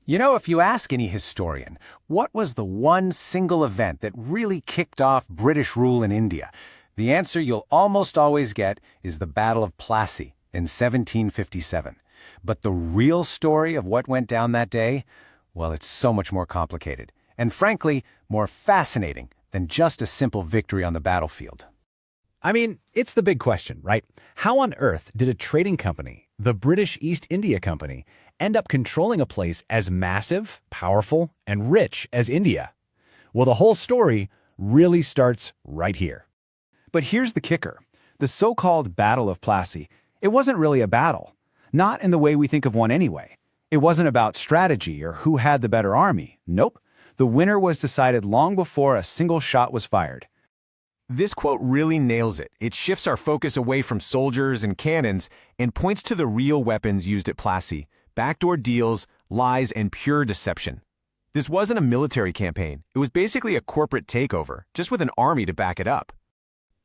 You know, if you ask any historian, what was the one single event that really kicked off British rule in India? The answer you'll almost always get is the Battle of Plassey in 1757. But the real story of what went down that day? Well, it's so much more complicated, and frankly, more fascinating than just a simple victory on the battlefield. I mean, it's the big question, right? How on earth did a trading company, the British East India Company, end up controlling a place as massive, powerful, and rich as India? Well, the whole story really starts right here. But here's the kicker. The so-called Battle of Plassey, it wasn't really a battle. Not in the way we think of one anyway. It wasn't about strategy or who had the better army. Nope. The winner was decided long before a single shot was fired. This quote really nails it. It shifts our focus away from soldiers and cannons and points to the real weapons used at Plassey: backdoor deals, lies, and pure deception. This wasn't a military campaign. It was basically a corporate takeover, just with an army to back it up.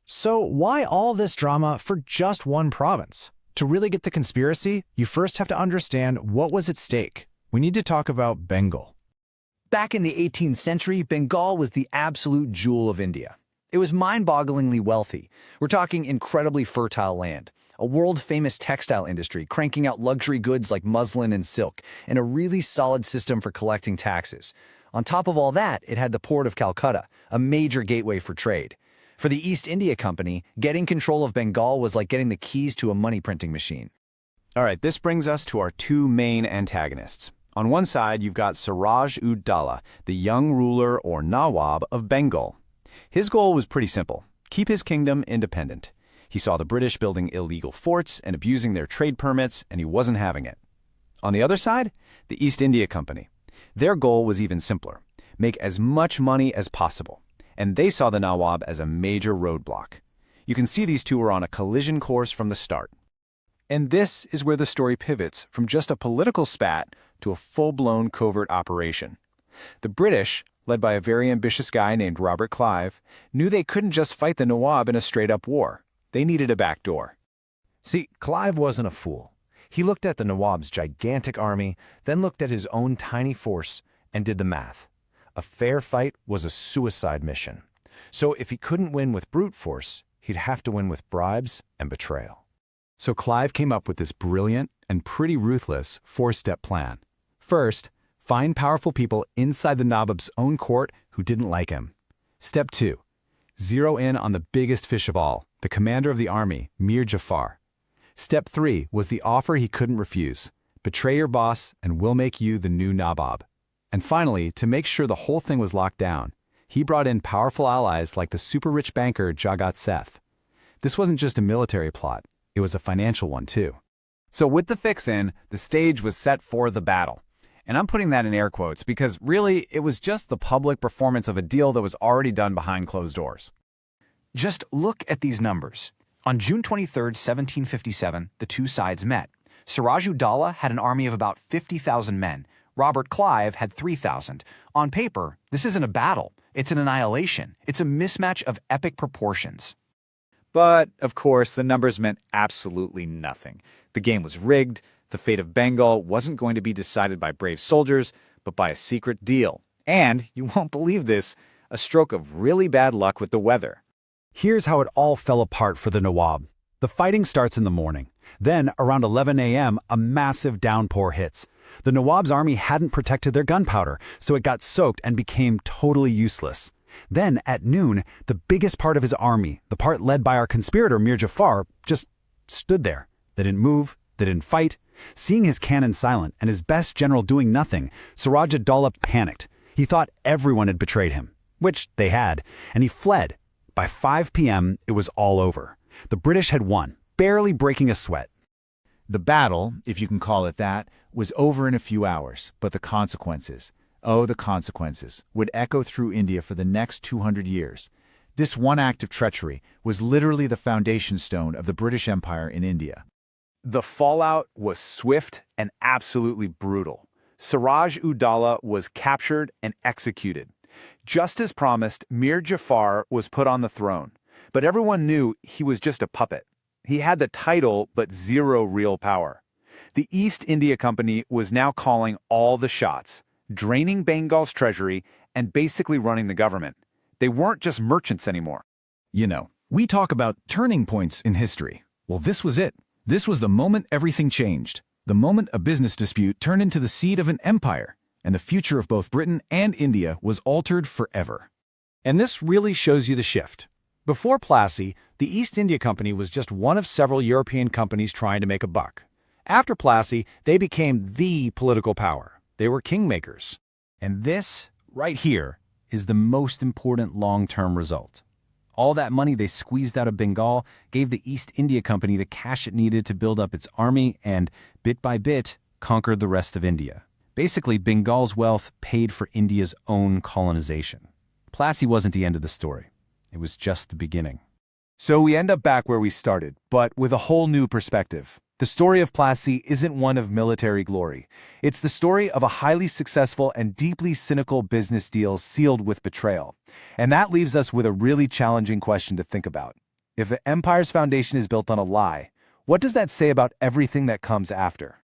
So why all this drama for just one province? To really get the conspiracy, you first have to understand what was at stake. We need to talk about Bengal. Back in the 18th century, Bengal was the absolute jewel of India. It was mind-bogglingly wealthy. We're talking incredibly fertile land, a world-famous textile industry cranking out luxury goods like muslin and silk, and a really solid system for collecting taxes. On top of all that, it had the port of Calcutta, a major gateway for trade. For the East India Company, getting control of Bengal was like getting the keys to a money-printing machine. All right, this brings us to our two main antagonists. On one side, you've got Siraj-ud-Daulah, the young ruler or Nawab of Bengal. His goal was pretty simple: keep his kingdom independent. He saw the British building illegal forts and abusing their trade permits, and he wasn't having it. On the other side, the East India Company. Their goal was even simpler: make as much money as possible. And they saw the Nawab as a major roadblock. You can see these two were on a collision course from the start. And this is where the story pivots from just a political spat to a full-blown covert operation. The British, led by a very ambitious guy named Robert Clive, knew they couldn't just fight the Nawab in a straight-up war. They needed a backdoor. See, Clive wasn't a fool. He looked at the Nawab's gigantic army, then looked at his own tiny force, and did the math. A fair fight was a suicide mission. So if he couldn't win with brute force, he'd have to win with bribes and betrayal. So Clive came up with this brilliant and pretty ruthless four-step plan. First, find powerful people inside the Nawab's own court who didn't like him. Step 2. Zero in on the biggest fish of all, the commander of the army, Mir Jafar. Step 3 was the offer he couldn't refuse: betray your boss and we'll make you the new Nawab. And finally, to make sure the whole thing was locked down, he brought in powerful allies like the super-rich banker Jagat Seth. This wasn't just a military plot, it was a financial one too. So with the fix-in, the stage was set for the battle. And I'm putting that in air quotes because really it was just the public performance of a deal that was already done behind closed doors. Just look at these numbers. On June 23, 1757, the two sides met. Siraj-ud-Daulah had an army of about 50,000 men. Robert Clive had 3,000. On paper, this isn't a battle. It's an annihilation. It's a mismatch of epic proportions. But, of course, the numbers meant absolutely nothing. The game was rigged. The fate of Bengal wasn't going to be decided by brave soldiers, but by a secret deal. And, you won't believe this, a stroke of really bad luck with the weather. Here's how it all fell apart for the Nawab. The fighting starts in the morning. Then, around 11 a.m., a massive downpour hits. The Nawab's army hadn't protected their gunpowder, so it got soaked and became totally useless. Then, at noon, the biggest part of his army, the part led by our conspirator Mir Jafar, just stood there. They didn't move, they didn't fight. Seeing his cannon silent and his best general doing nothing, Siraj-ud-Daulah panicked. He thought everyone had betrayed him, which they had, and he fled. By 5 p.m., it was all over. The British had won, barely breaking a sweat. The battle, if you can call it that, was over in a few hours, but the consequences, oh, the consequences, would echo through India for the next 200 years. This one act of treachery was literally the foundation stone of the British Empire in India. The fallout was swift and absolutely brutal. Siraj-ud-Daulah was captured and executed. Just as promised, Mir Jafar was put on the throne, but everyone knew he was just a puppet. He had the title, but zero real power. The East India Company was now calling all the shots, draining Bengal's treasury and basically running the government. They weren't just merchants anymore. You know, we talk about turning points in history. Well, this was it. This was the moment everything changed. The moment a business dispute turned into the seed of an empire, and the future of both Britain and India was altered forever. And this really shows you the shift. Before Plassey, the East India Company was just one of several European companies trying to make a buck. After Plassey, they became the political power. They were kingmakers. And this, right here, is the most important long-term result. All that money they squeezed out of Bengal gave the East India Company the cash it needed to build up its army and, bit by bit, conquer the rest of India. Basically, Bengal's wealth paid for India's own colonization. Plassey wasn't the end of the story. It was just the beginning. So we end up back where we started, but with a whole new perspective. The story of Plassey isn't one of military glory. It's the story of a highly successful and deeply cynical business deal sealed with betrayal. And that leaves us with a really challenging question to think about. If an empire's foundation is built on a lie, what does that say about everything that comes after?